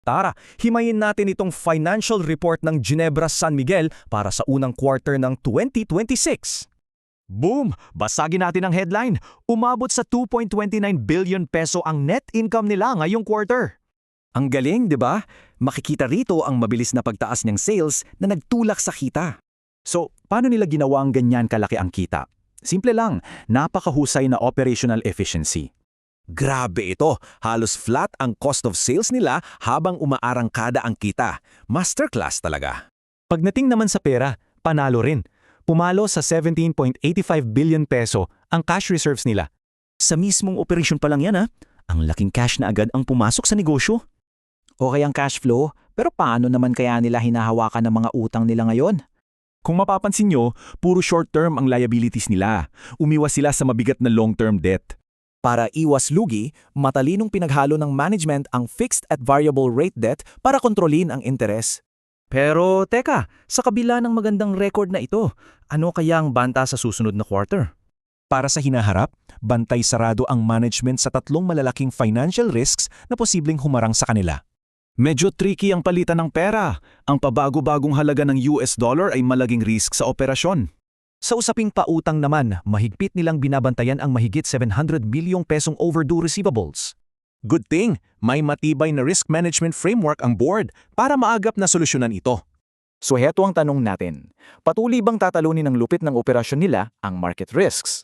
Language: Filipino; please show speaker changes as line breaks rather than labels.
Tara, himayin natin itong financial report ng Ginebra San Miguel para sa unang quarter ng 2026.
Boom! Basagin natin ang headline. Umabot sa 2.29 billion peso ang net income nila ngayong quarter.
Ang galing, di ba? Makikita rito ang mabilis na pagtaas ng sales na nagtulak sa kita. So, paano nila ginawa ang ganyan kalaki ang kita? Simple lang, napakahusay na operational efficiency.
Grabe ito, halos flat ang cost of sales nila habang umaarangkada ang kita. Masterclass talaga.
Pagdating naman sa pera, panalo rin. Pumalo sa 17.85 billion peso ang cash reserves nila.
Sa mismong operasyon pa lang yan ang laking cash na agad ang pumasok sa negosyo. Okay ang cash flow, pero paano naman kaya nila hinahawakan ng mga utang nila ngayon?
Kung mapapansin nyo, puro short-term ang liabilities nila. Umiwas sila sa mabigat na long-term debt.
Para iwas lugi, matalinong pinaghalo ng management ang fixed at variable rate debt para kontrolin ang interes.
Pero teka, sa kabila ng magandang record na ito, ano kaya ang banta sa susunod na quarter?
Para sa hinaharap, bantay sarado ang management sa tatlong malalaking financial risks na posibleng humarang sa kanila. Medyo tricky ang palitan ng pera. Ang pabago-bagong halaga ng US dollar ay malaging risk sa operasyon.
Sa usaping pautang naman, mahigpit nilang binabantayan ang mahigit 700 bilyong pesong overdue receivables.
Good thing, may matibay na risk management framework ang board para maagap na solusyonan ito.
So heto ang tanong natin, patuloy bang tatalunin ng lupit ng operasyon nila ang market risks?